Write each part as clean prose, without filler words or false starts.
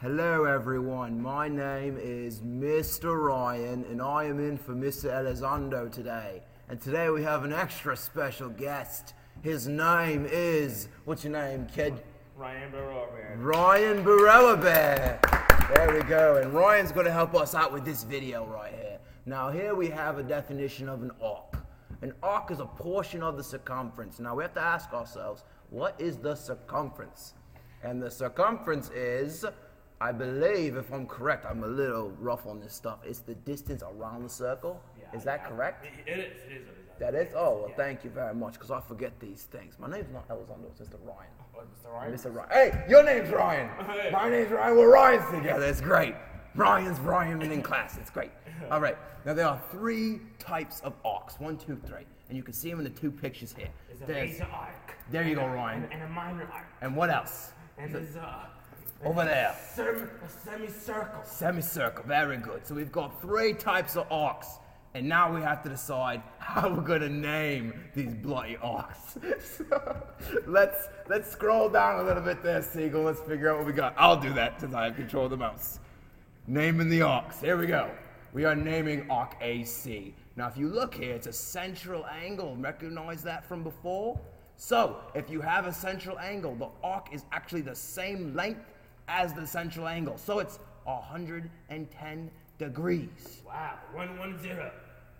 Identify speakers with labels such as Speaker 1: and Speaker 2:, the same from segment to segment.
Speaker 1: Hello everyone, my name is Mr. Ryan and I am in for Mr. Elizondo today. And today we have an extra special guest. His name is, what's your name, kid?
Speaker 2: Ryan Barella.
Speaker 1: Ryan Barella Bear. There we go, and Ryan's going to help us out with this video right here. Now here we have a definition of an arc. An arc is a portion of the circumference. Now we have to ask ourselves, what is the circumference? And the circumference is, I believe, if I'm correct, I'm a little rough on this stuff, it's the distance around the circle.
Speaker 2: Yeah,
Speaker 1: is that correct?
Speaker 2: It is.
Speaker 1: That is? Oh, well, thank you very much, because I forget these things. My name's not Elizondo, it's Mr. Ryan.
Speaker 2: Oh, Mr. Ryan?
Speaker 1: Mr. Ryan. Hey, your name's Ryan.
Speaker 2: Hey.
Speaker 1: My name's Ryan. We're Ryans together. It's great. Ryan's in class. It's great. All right. Now, there are three types of arcs. 1, 2, 3. And you can see them in the two pictures here.
Speaker 2: There's a major arc.
Speaker 1: There you go, Ryan.
Speaker 2: And a minor arc.
Speaker 1: And what else?
Speaker 2: And there's
Speaker 1: over there.
Speaker 2: A semicircle.
Speaker 1: Semicircle. Very good. So we've got three types of arcs. And now we have to decide how we're going to name these bloody arcs. So let's scroll down a little bit there, Siegel. Let's figure out what we got. I'll do that since I have control of the mouse. Naming the arcs. Here we go. We are naming arc AC. Now, if you look here, it's a central angle. Recognize that from before? So, if you have a central angle, the arc is actually the same length as the central angle. So it's 110 degrees.
Speaker 2: Wow, 110.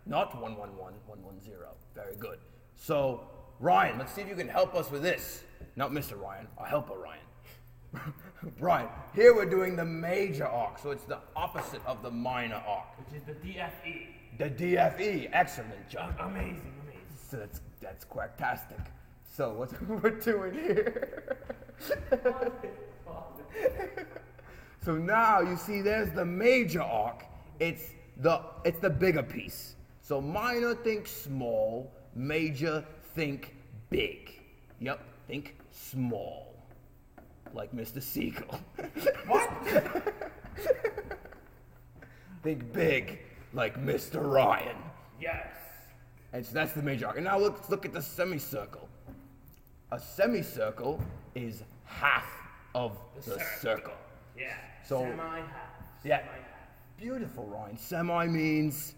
Speaker 1: Not 111, 110. Very good. So, Ryan, let's see if you can help us with this. Not Mr. Ryan, our helper Ryan. Ryan, here we're doing the major arc, so it's the opposite of the minor arc.
Speaker 2: Which is the DFE.
Speaker 1: The DFE, excellent job.
Speaker 2: Amazing.
Speaker 1: So that's quacktastic. So what we're doing here. So now you see there's the major arc. It's the bigger piece. So minor, think small. Major, think big. Yep, think small. Like Mr. Siegel.
Speaker 2: What?
Speaker 1: Think big, like Mr. Ryan.
Speaker 2: Yes.
Speaker 1: And so that's the major arc. And now let's look at the semicircle. A semicircle is half of the circle.
Speaker 2: Yeah.
Speaker 1: So,
Speaker 2: Semi-half.
Speaker 1: Yeah.
Speaker 2: Semi-half.
Speaker 1: Beautiful, Ryan. Semi means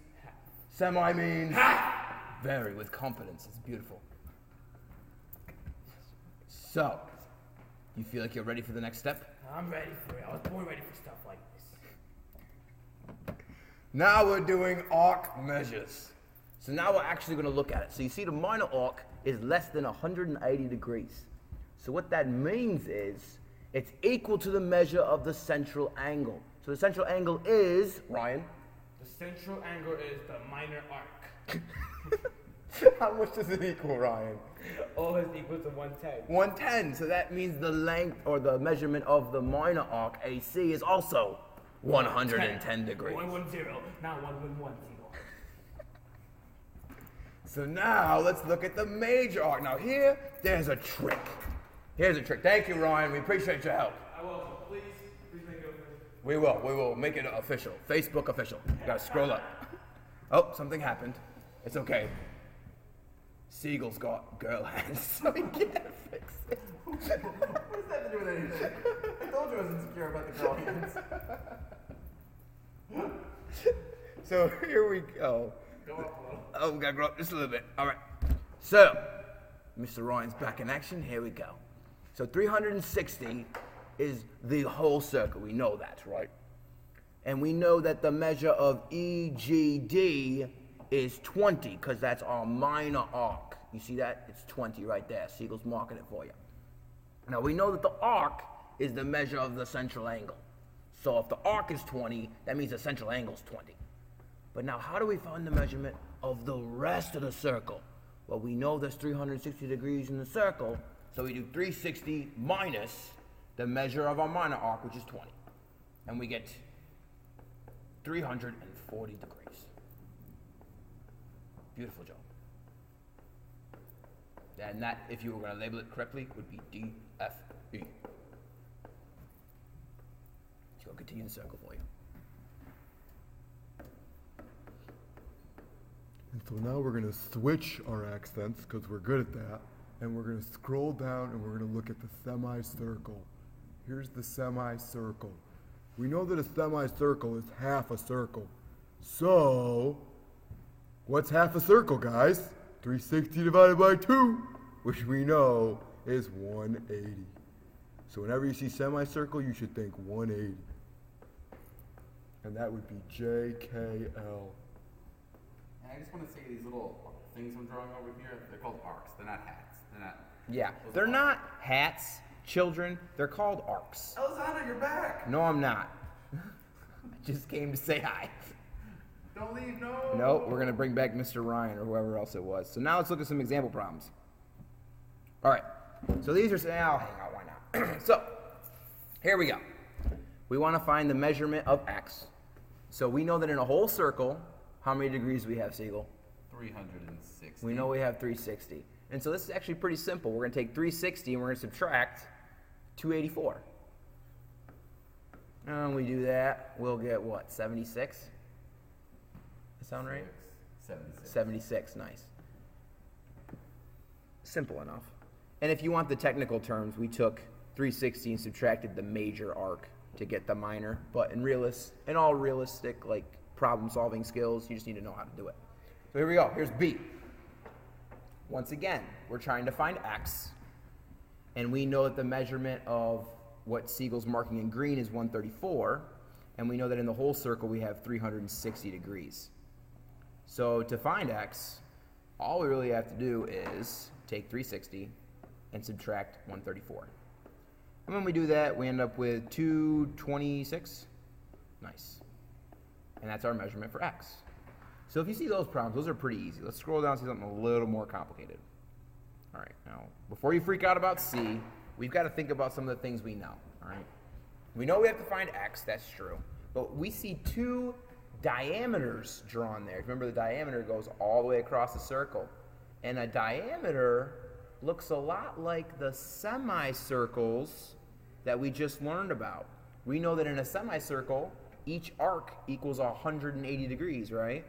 Speaker 2: Half.
Speaker 1: very with confidence. It's beautiful. So, you feel like you're ready for the next step?
Speaker 2: I'm ready for it. I was born ready for stuff like this.
Speaker 1: Now we're doing arc measures. So now we're actually going to look at it. So you see the minor arc is less than 180 degrees. So what that means is it's equal to the measure of the central angle. So the central angle is, Ryan?
Speaker 2: The central angle is the minor arc.
Speaker 1: How much does it equal, Ryan?
Speaker 2: All is equal to 110.
Speaker 1: 110. So that means the length or the measurement of the minor arc AC is also 110 degrees.
Speaker 2: 110, not 111.
Speaker 1: So now let's look at the major arc. Now there's a trick. Here's a trick. Thank you, Ryan. We appreciate your help.
Speaker 2: I will. Please make it official.
Speaker 1: We will make it official. Facebook official. You gotta scroll up. Oh, something happened. It's okay. Siegel's got girl hands, so he can't fix it.
Speaker 2: What does that have to do with anything? I told you I was insecure about the girl hands.
Speaker 1: So here we go.
Speaker 2: Go up a little.
Speaker 1: Oh, we gotta grow up just a little bit. All right. So, Mr. Ryan's back in action. Here we go. So 360 is the whole circle. We know that, right? And we know that the measure of EGD is 20, because that's our minor arc. You see that? It's 20 right there. Siegel's marking it for you. Now, we know that the arc is the measure of the central angle. So if the arc is 20, that means the central angle is 20. But now, how do we find the measurement of the rest of the circle? Well, we know there's 360 degrees in the circle, so we do 360 minus the measure of our minor arc, which is 20. And we get 340 degrees. Beautiful job. And that, if you were going to label it correctly, would be DFE. So I'll continue the circle for you.
Speaker 3: And so now we're going to switch our accents, because we're good at that, and we're going to scroll down and we're going to look at the semicircle. Here's the semicircle. We know that a semicircle is half a circle. So, what's half a circle, guys? 360 divided by 2, which we know is 180. So whenever you see semicircle, you should think 180. And that would be JKL.
Speaker 2: And I just want to say these little things I'm drawing over here, they're called arcs. They're not hats. They're not.
Speaker 1: Yeah, they're not hats, children. They're called arcs.
Speaker 2: Elzana, you're back.
Speaker 1: No, I'm not. I just came to say hi.
Speaker 2: Don't leave, no.
Speaker 1: Nope, we're going to bring back Mr. Ryan or whoever else it was. So now let's look at some example problems. All right, so these are, I'll hang out, why not? So, here we go. We want to find the measurement of x. So we know that in a whole circle, how many degrees do we have, Siegel?
Speaker 2: 360.
Speaker 1: We know we have 360. And so this is actually pretty simple. We're going to take 360 and we're going to subtract 284. And when we do that, we'll get what, 76? Does that sound right?
Speaker 2: 76.
Speaker 1: 76, nice. Simple enough. And if you want the technical terms, we took 360 and subtracted the major arc to get the minor. But in all realistic like problem-solving skills, you just need to know how to do it. So here we go. Here's B. Once again, we're trying to find x, and we know that the measurement of what Siegel's marking in green is 134, and we know that in the whole circle we have 360 degrees. So to find x, all we really have to do is take 360 and subtract 134. And when we do that, we end up with 226. Nice. And that's our measurement for x. So if you see those problems, those are pretty easy. Let's scroll down and see something a little more complicated. All right, now, before you freak out about C, we've got to think about some of the things we know, all right? We know we have to find x, that's true. But we see two diameters drawn there. Remember, the diameter goes all the way across the circle. And a diameter looks a lot like the semicircles that we just learned about. We know that in a semicircle, each arc equals 180 degrees, right?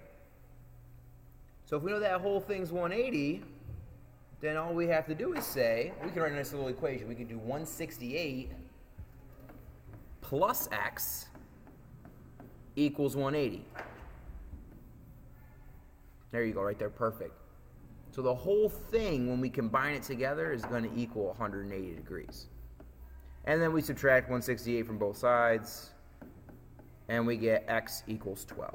Speaker 1: So if we know that whole thing's 180, then all we have to do is say, we can write a nice little equation. We can do 168 plus x equals 180. There you go, right there, perfect. So the whole thing, when we combine it together, is going to equal 180 degrees. And then we subtract 168 from both sides, and we get x equals 12.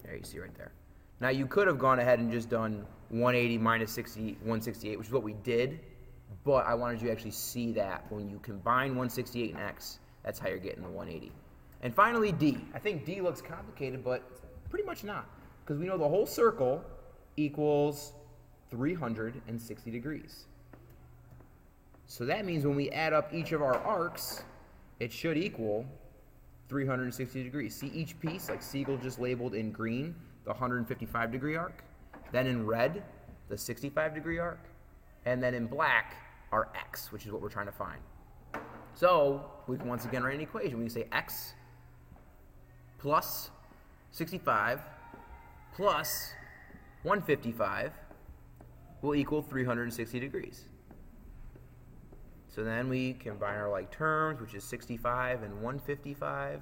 Speaker 1: There, you see right there. Now, you could have gone ahead and just done 180 minus 168, which is what we did, but I wanted you to actually see that when you combine 168 and x, that's how you're getting the 180. And finally, D. I think D looks complicated, but pretty much not, because we know the whole circle equals 360 degrees. So that means when we add up each of our arcs, it should equal 360 degrees. See each piece, like Siegel just labeled in green, the 155 degree arc, then in red, the 65 degree arc, and then in black, our x, which is what we're trying to find. So we can once again write an equation. We can say x plus 65 plus 155 will equal 360 degrees. So then we combine our like terms, which is 65 and 155.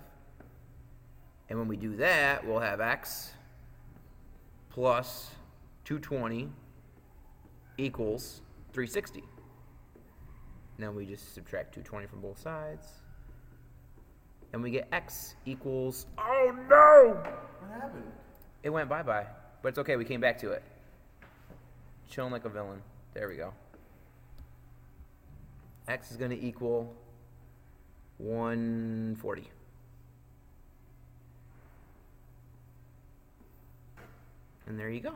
Speaker 1: And when we do that, we'll have x plus 220 equals 360. Now we just subtract 220 from both sides. And we get x equals, oh no!
Speaker 2: What happened?
Speaker 1: It went bye-bye. But it's okay, we came back to it. Chilling like a villain. There we go. X is going to equal 140. And there you go.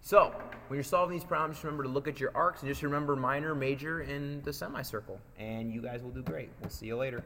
Speaker 1: So, when you're solving these problems, just remember to look at your arcs and just remember minor, major, and the semicircle. And you guys will do great. We'll see you later.